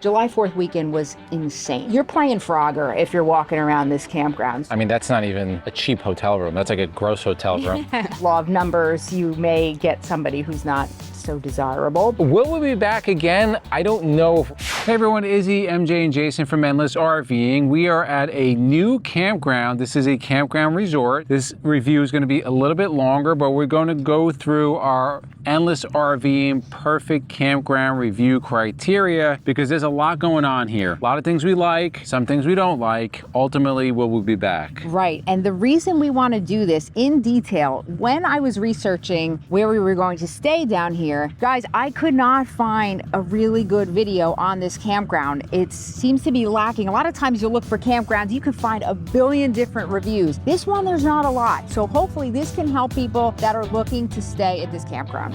July 4th weekend was insane. You're playing Frogger if you're walking around this campground. I mean, that's not even a cheap hotel room. That's like a gross hotel room. Law of numbers, you may get somebody who's not so desirable. Will we be back again? I don't know. Hey everyone, Izzy, MJ, and Jason from Endless RVing. We are at a new campground. This is a campground resort. This review is going to be a little bit longer, but we're going to go through our Endless RVing perfect campground review criteria because there's a lot going on here. A lot of things we like, some things we don't like. Ultimately, will we be back? Right, and the reason we want to do this in detail, when I was researching where we were going to stay down here, guys, I could not find a really good video on this campground. It seems to be lacking. A lot of times you look for campgrounds, you can find a billion different reviews. This one, there's not a lot. So hopefully this can help people that are looking to stay at this campground.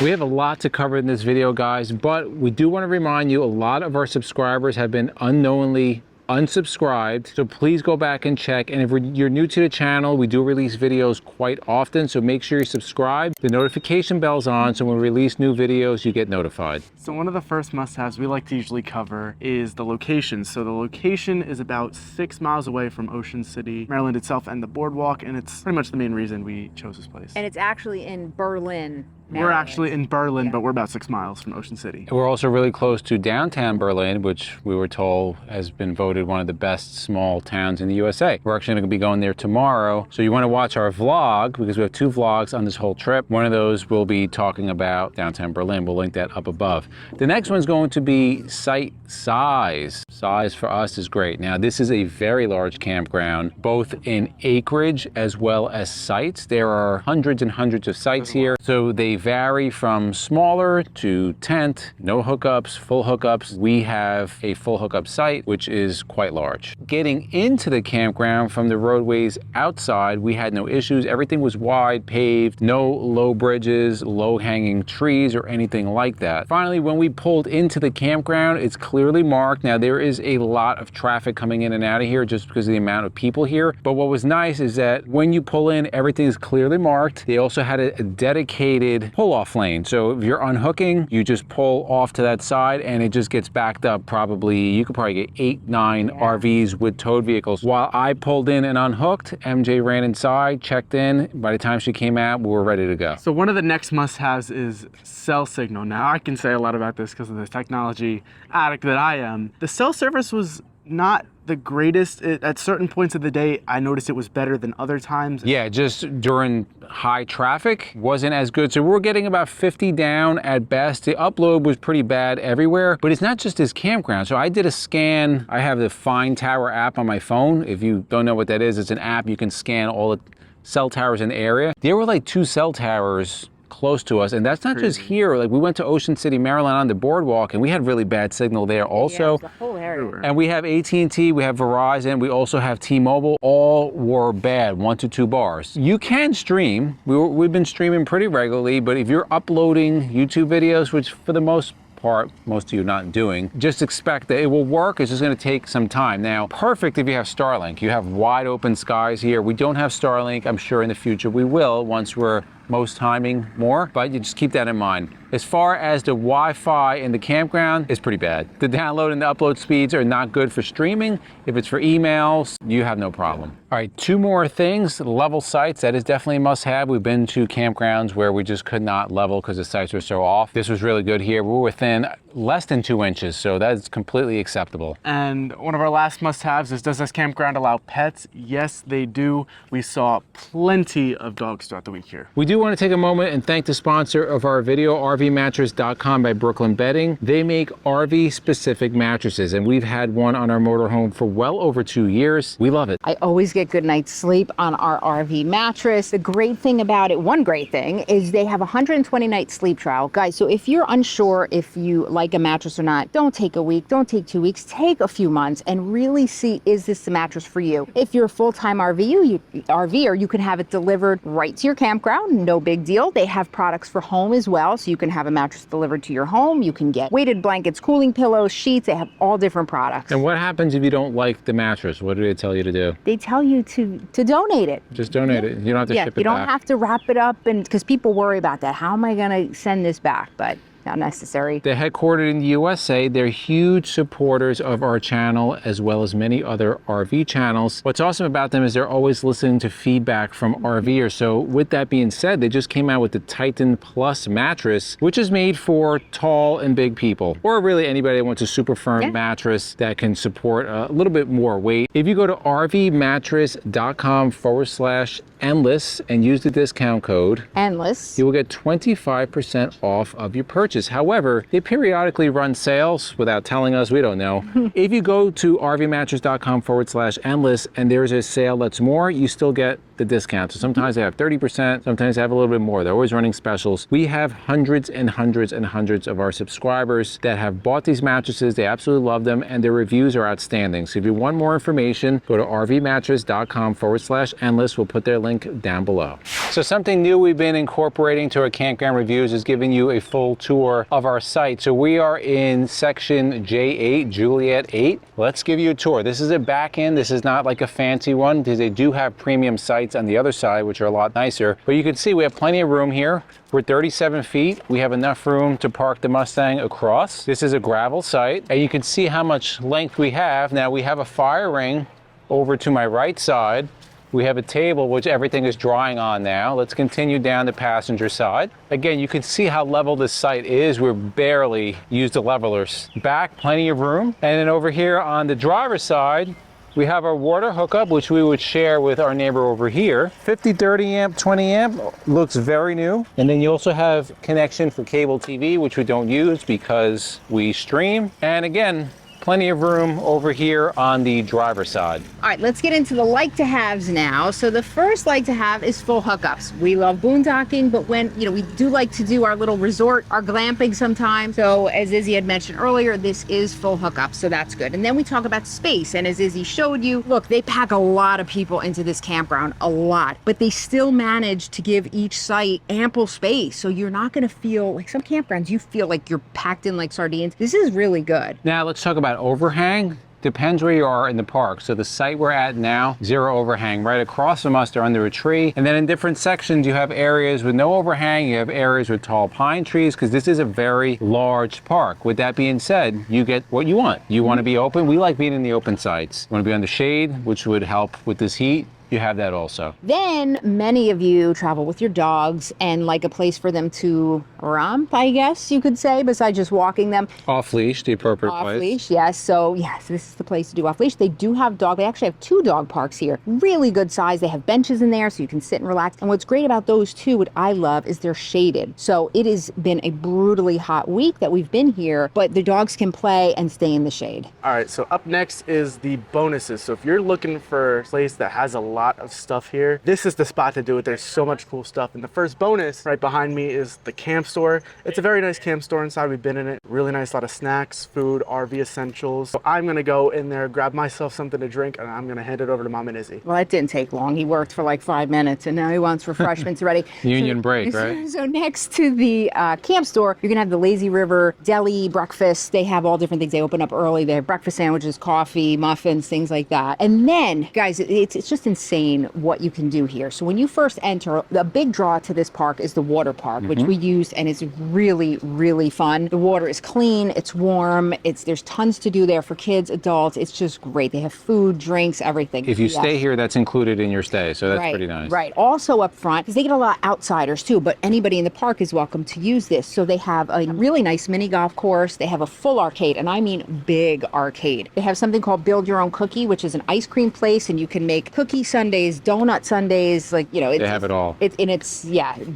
We have a lot to cover in this video, guys, but we do want to remind you a lot of our subscribers have been unknowingly unsubscribed, so please go back and check. And if you're new to the channel, we do release videos quite often, so make sure you subscribe. The notification bell's on, so when we release new videos, you get notified. So one of the first must-haves we like to usually cover is the location. So the location is about 6 miles away from Ocean City, Maryland itself, and the boardwalk, and it's pretty much the main reason we chose this place. And it's actually in Berlin, Maryland. We're actually in Berlin, but we're about 6 miles from Ocean City. We're also really close to downtown Berlin, which we were told has been voted one of the best small towns in the USA. We're actually going to be going there tomorrow. So you want to watch our vlog because we have 2 vlogs on this whole trip. One of those will be talking about downtown Berlin. We'll link that up above. The next one's going to be site size. Size for us is great. Now, this is a very large campground, both in acreage as well as sites. There are hundreds and hundreds of sites here. So they vary from smaller to tent, no hookups, full hookups. We have a full hookup site, which is quite large. Getting into the campground from the roadways outside, we had no issues. Everything was wide, paved, no low bridges, low hanging trees or anything like that. Finally, when we pulled into the campground, it's clearly marked. Now there is a lot of traffic coming in and out of here just because of the amount of people here. But what was nice is that when you pull in, everything is clearly marked. They also had a dedicated pull-off lane. So if you're unhooking, you just pull off to that side and it just gets backed up. Probably, you could probably get 8, 9 RVs with towed vehicles. While I pulled in and unhooked, MJ ran inside, checked in. By the time she came out, we were ready to go. So one of the next must-haves is cell signal. Now I can say a lot about this because of the technology addict that I am. The cell service was not the greatest. At certain points of the day, I noticed it was better than other times. Yeah, just during high traffic, wasn't as good. So we're getting about 50 down at best. The upload was pretty bad everywhere, but it's not just this campground. So I did a scan. I have the Find Tower app on my phone. If you don't know what that is, it's an app you can scan all the cell towers in the area. There were like 2 cell towers close to us, and that's not just here. Like, we went to Ocean City, Maryland on the boardwalk, and we had really bad signal there also. Yeah, the whole area. And we have AT&T, we have Verizon, we also have T-Mobile. All were bad, 1 to 2 bars. You can stream. We've been streaming pretty regularly, but if you're uploading YouTube videos, which for the most part, most of you not doing, just expect that it will work. It's just going to take some time. Now, perfect if you have Starlink. You have wide open skies here. We don't have Starlink. I'm sure in the future we will once we're most timing more, but you just keep that in mind. As far as the Wi-Fi in the campground, it's pretty bad. The download and the upload speeds are not good for streaming. If it's for emails, you have no problem. All right, 2 more things. Level sites, that is definitely a must-have. We've been to campgrounds where we just could not level because the sites were so off. This was really good here. We're within less than 2 inches, so that's completely acceptable. And one of our last must-haves is, does this campground allow pets? Yes, they do. We saw plenty of dogs throughout the week here. We do want to take a moment and thank the sponsor of our video, RVmattress.com by Brooklyn Bedding. They make RV-specific mattresses, and we've had one on our motorhome for well over 2 years. We love it. I always get good night's sleep on our RV mattress. The great thing about it, one great thing, is they have a 120-night sleep trial. Guys, so if you're unsure if you like a mattress or not, don't take a week, don't take 2 weeks, take a few months and really see, is this the mattress for you? If you're a full-time RVer, you can have it delivered right to your campground, no big deal. They have products for home as well, so you can have a mattress delivered to your home. You can get weighted blankets, cooling pillows, sheets. They have all different products. And what happens if you don't like the mattress? What do they tell you to do? They tell you to donate it. Just donate it. You don't have to ship it back. You don't have to wrap it up, and because people worry about that. How am I going to send this back? But not necessary. They're headquartered in the USA. They're huge supporters of our channel as well as many other RV channels. What's awesome about them is they're always listening to feedback from RVers. So with that being said, they just came out with the Titan Plus mattress, which is made for tall and big people, or really anybody that wants a super firm mattress that can support a little bit more weight. If you go to rvmattress.com/endless and use the discount code endless, you will get 25% off of your purchase. However, they periodically run sales without telling us. We don't know. If you go to rvmattress.com/endless and there's a sale that's more, you still get the discount. So sometimes they have 30%, sometimes they have a little bit more. They're always running specials. We have hundreds and hundreds and hundreds of our subscribers that have bought these mattresses. They absolutely love them, and their reviews are outstanding. So if you want more information, go to rvmattress.com/endless. We'll put their link down below. So something new we've been incorporating to our campground reviews is giving you a full tour of our site. So we are in section J8, Juliet 8. Let's give you a tour. This is a back end. This is not like a fancy one because they do have premium sites on the other side, which are a lot nicer. But you can see we have plenty of room here. We're 37 feet. We have enough room to park the Mustang across. This is a gravel site, and you can see how much length we have. Now we have a fire ring over to my right side. We have a table, which everything is drying on now. Let's continue down the passenger side. Again, you can see how level this site is. We're barely used the levelers. Back, plenty of room. And then over here on the driver's side, we have our water hookup, which we would share with our neighbor over here. 50, 30 amp, 20 amp, looks very new. And then you also have connection for cable TV, which we don't use because we stream. And again, plenty of room over here on the driver's side. All right, let's get into the like-to-haves now. So the first like-to-have is full hookups. We love boondocking, but when, we do like to do our little resort, our glamping sometimes. So as Izzy had mentioned earlier, this is full hookups, so that's good. And then we talk about space, and as Izzy showed you, look, they pack a lot of people into this campground, a lot, but they still manage to give each site ample space. So you're not gonna feel, like some campgrounds, you feel like you're packed in like sardines. This is really good. Now let's talk about overhang. Depends where you are in the park. So the site we're at now, zero overhang. Right across from us, they're under a tree. And then in different sections, you have areas with no overhang. You have areas with tall pine trees, because this is a very large park. With that being said, you get what you want. You want to be open. We like being in the open sites. You want to be on the shade, which would help with this heat. You have that also. Then many of you travel with your dogs and like a place for them to romp, I guess you could say, besides just walking them. Off leash, the appropriate place. Off leash, yes. So yes, this is the place to do off leash. They do have they actually have 2 dog parks here. Really good size. They have benches in there so you can sit and relax. And what's great about those too, what I love, is they're shaded. So it has been a brutally hot week that we've been here, but the dogs can play and stay in the shade. All right, so up next is the bonuses. So if you're looking for a place that has a lot of stuff here, this is the spot to do it. There's so much cool stuff. And the first bonus right behind me is the camp store. It's a very nice camp store inside. We've been in it. Really nice, lot of snacks, food, RV essentials. So I'm gonna go in there, grab myself something to drink, and I'm gonna hand it over to Mom and Izzy. Well, it didn't take long. He worked for like 5 minutes and now he wants refreshments already. Union break, right? So next to the camp store, you're gonna have the Lazy River Deli breakfast. They have all different things. They open up early. They have breakfast sandwiches, coffee, muffins, things like that. And then, guys, it's just insane what you can do here. So when you first enter, the big draw to this park is the water park, which we used, and it's really, really fun. The water is clean, it's warm, there's tons to do there for kids, adults. It's just great. They have food, drinks, everything. If you stay here, that's included in your stay, so that's pretty nice. Right. Also up front, because they get a lot of outsiders too, but anybody in the park is welcome to use this. So they have a really nice mini golf course. They have a full arcade, and I mean big arcade. They have something called Build Your Own Cookie, which is an ice cream place, and you can make cookie sundaes, donut sundaes, they have it all. It's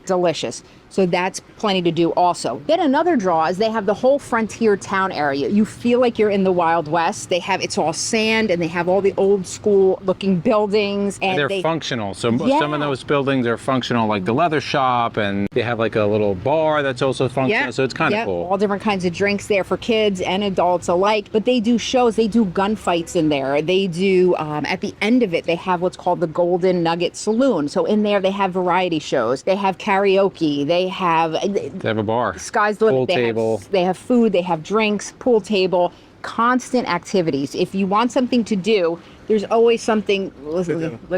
delicious. So that's plenty to do also. Then another draw is they have the whole frontier town area. You feel like you're in the Wild West. It's all sand, and they have all the old school looking buildings. And they're functional. So some of those buildings are functional, like the leather shop, and they have like a little bar that's also functional. So it's kind of cool. All different kinds of drinks there for kids and adults alike. But they do shows. They do gunfights in there. They do, at the end of it, they have what's called the Golden Nugget Saloon. So in there, they have variety shows. They have karaoke. They They have a bar. Sky's the limit. Pool table. They have food, they have drinks, pool table, constant activities. If you want something to do, there's always something. Look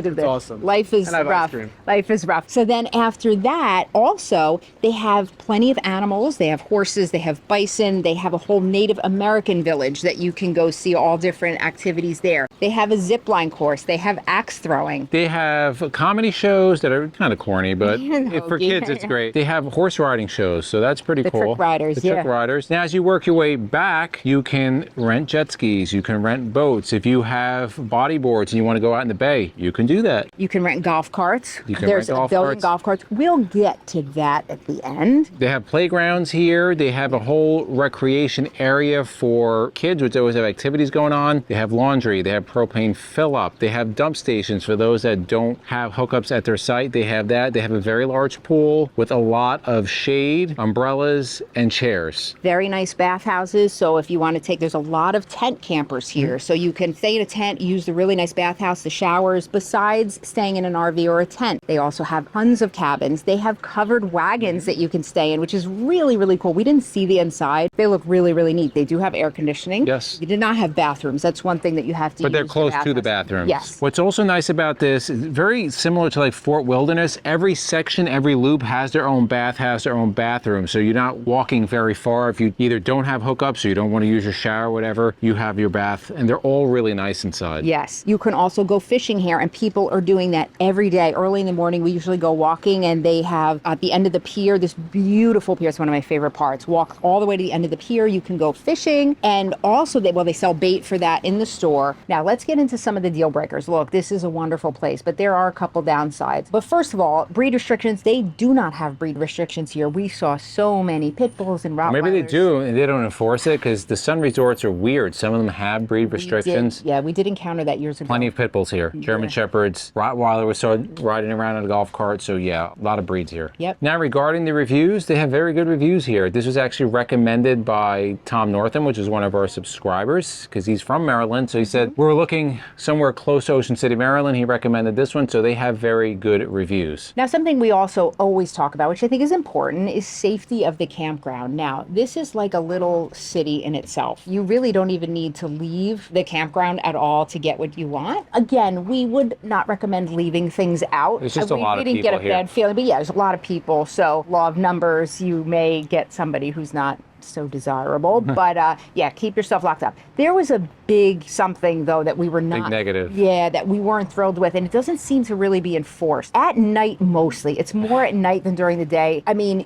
at this. Awesome. Life is And I have rough. ice cream. Life is rough. So then after that, also, they have plenty of animals. They have horses, they have bison, they have a whole Native American village that you can go see all different activities there. They have a zip line course. They have axe throwing. They have comedy shows that are kind of corny, but for kids, it's great. They have horse riding shows, so that's pretty cool. Trick riders, the trick riders. Now, as you work your way back, you can rent jet skis, you can rent boats. If you have bodyboards and you want to go out in the bay, you can do that. You can rent golf carts. You can There's rent golf a billion carts. golf carts. We'll get to that at the end. They have playgrounds here. They have a whole recreation area for kids, which always have activities going on. They have laundry. They have propane fill-up. They have dump stations for those that don't have hookups at their site. They have that. They have a very large pool with a lot of shade, umbrellas, and chairs. Very nice bathhouses. So if you want to take, there's a lot of tent campers here. So you can stay in a tent, use the really nice bathhouse, the showers, besides staying in an RV or a tent. They also have tons of cabins. They have covered wagons that you can stay in, which is really, really cool. We didn't see the inside. They look really, really neat. They do have air conditioning. Yes. They did not have bathrooms. That's one thing that you have to But they're use close for to the bathrooms. Yes. What's also nice about this is very similar to like Fort Wilderness. Every section, every loop has their own bath, has their own bathroom. So you're not walking very far. If you either don't have hookups or you don't want to use your shower or whatever, you have your bath, and they're all really nice inside. Yes. You can also go fishing here, and people are doing that every day. Early in the morning, we usually go walking, and they have at the end of the pier, this beautiful pier. It's one of my favorite parts. Walk all the way to the end of the pier. You can go fishing, and also they sell bait for that in the store. Now let's get into some of the deal breakers. Look, this is a wonderful place, but there are a couple downsides. But first of all, breed restrictions. They do not have breed restrictions here. We saw so many pit bulls and Rottweilers. Maybe they do, and they don't enforce it because the Sun resorts are weird. Some of them have breed restrictions. We did encounter that years ago. Plenty of pit bulls here. German Shepherds, Rottweiler was saw riding around on a golf cart. So yeah, a lot of breeds here. Yep. Now regarding the reviews, they have very good reviews here. This was actually recommended by Tom Northam, which is one of our subscribers, because he's from Maryland. So he said, we're looking somewhere close to Ocean City, Maryland. He recommended this one. So they have very good reviews. Now, something we also always talk about, which I think is important, is safety of the campground. Now, this is like a little city in itself. You really don't even need to leave the campground at all to get what you want. Again, we would not recommend leaving things out. There's just a lot of We didn't get a people here. bad feeling, but yeah, there's a lot of people. So law of numbers, you may get somebody who's not so desirable, but yeah, keep yourself locked up. There was a big something though that we were not Big negative. Yeah, that we weren't thrilled with, and it doesn't seem to really be enforced. At night mostly. It's more at night than during the day. I mean,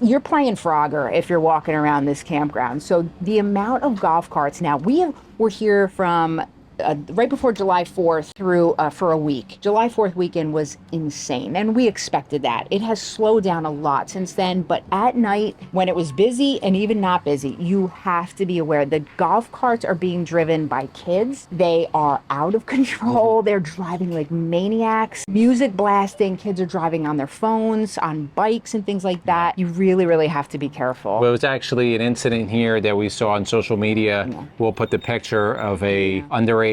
you're playing Frogger if you're walking around this campground. So the amount of golf carts now, we're here from right before July 4th through for a week. July 4th weekend was insane, and we expected that. It has slowed down a lot since then, but at night, when it was busy and even not busy, you have to be aware the golf carts are being driven by kids. They are out of control. They're driving like maniacs, music blasting. Kids are driving on their phones, on bikes and things like that. You really, really have to be careful. Well, it was actually an incident here that we saw on social media. Yeah. We'll put the picture of a underage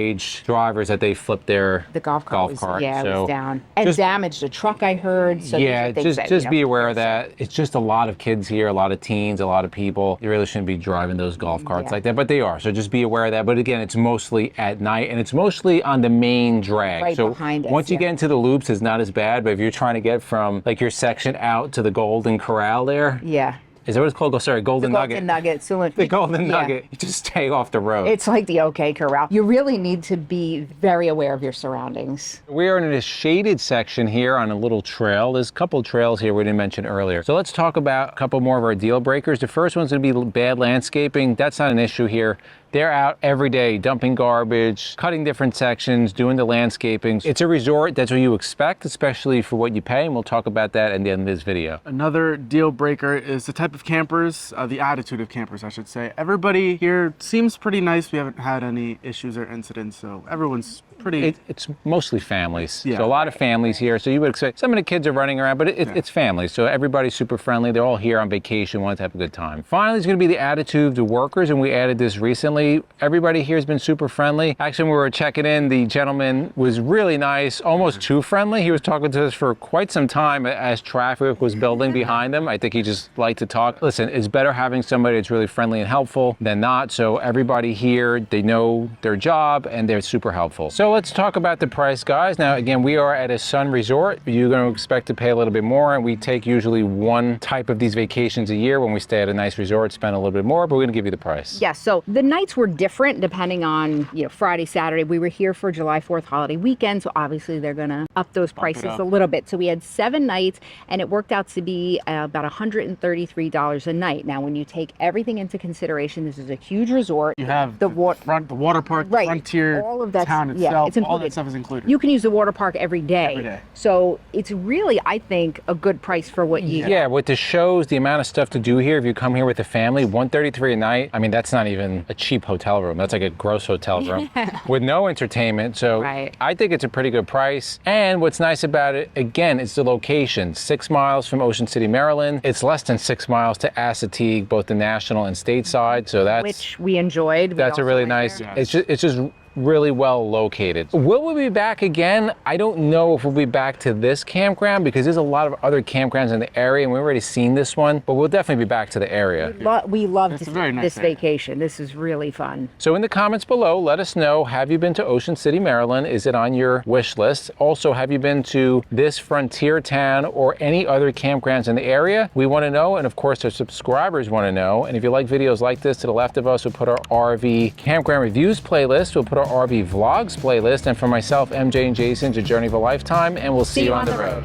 drivers that they flipped their The golf cart cart. it So was down. And just- damaged a truck, I heard. So these yeah, are things just that, be aware of that. It's just a lot of kids here, a lot of teens, a lot of people. You really shouldn't be driving those golf carts like that, but they are. So just be aware of that. But again, it's mostly at night, and it's mostly on the main drag. Right so behind us, once you yeah. get into the loops, it's not as bad. But if you're trying to get from like your section out to the Golden Corral there, Yeah. is that what it's called? Oh, sorry, Golden Nugget. Golden Nugget. So The Golden yeah. Nugget. You just stay off the road. It's like the OK Corral. You really need to be very aware of your surroundings. We are in a shaded section here on a little trail. There's a couple trails here we didn't mention earlier. So let's talk about a couple more of our deal breakers. The first one's going to be bad landscaping. That's not an issue here. They're out every day dumping garbage, cutting different sections, doing the landscaping. It's a resort. That's what you expect, especially for what you pay. And we'll talk about that at the end of this video. Another deal breaker is the type of campers, the attitude of campers, I should say. Everybody here seems pretty nice. We haven't had any issues or incidents, so everyone's pretty. It's mostly families. Yeah. So a lot of families here. So you would expect some of the kids are running around, but it's families. So everybody's super friendly. They're all here on vacation, want to have a good time. Finally, is going to be the attitude of workers, and we added this recently. Everybody here has been super friendly. Actually, when we were checking in, the gentleman was really nice, almost too friendly. He was talking to us for quite some time as traffic was building behind him. I think he just liked to talk. Listen, it's better having somebody that's really friendly and helpful than not. So everybody here, they know their job and they're super helpful. So let's talk about the price, guys. Now, again, we are at a sun resort. You're going to expect to pay a little bit more, and we take usually one type of these vacations a year. When we stay at a nice resort, spend a little bit more, but we're going to give you the price. Yeah, so the nights were different depending on, Friday, Saturday. We were here for July 4th holiday weekend, so obviously they're going to up those prices a little bit. So we had 7 nights, and it worked out to be about $133 a night. Now, when you take everything into consideration, this is a huge resort. You have the water park, right, Frontier, all of that, town itself, yeah, it's included. all that stuff is included. You can use the water park every day. Every day. So it's really, I think, a good price for what you Yeah, with the shows, the amount of stuff to do here, if you come here with a family, $133 a night, I mean, that's not even a cheap hotel room. That's like a gross hotel room with no entertainment. So I think it's a pretty good price. And what's nice about it, again, it's the location. 6 miles from Ocean City, Maryland. It's less than 6 miles to Assateague, both the national and stateside. So that's, which we enjoyed. That's a really nice, it's just really well located. Will we be back again? I don't know if we'll be back to this campground because there's a lot of other campgrounds in the area and we've already seen this one, but we'll definitely be back to the area. We loved this vacation. This is really fun. So in the comments below, let us know, have you been to Ocean City, Maryland? Is it on your wish list? Also, have you been to this frontier town or any other campgrounds in the area? We want to know, and of course our subscribers want to know. And if you like videos like this, to the left of us, we'll put our RV campground reviews playlist. We'll put our RV vlogs playlist, and for myself, MJ and Jason, it's a journey of a lifetime, and we'll see you on the road.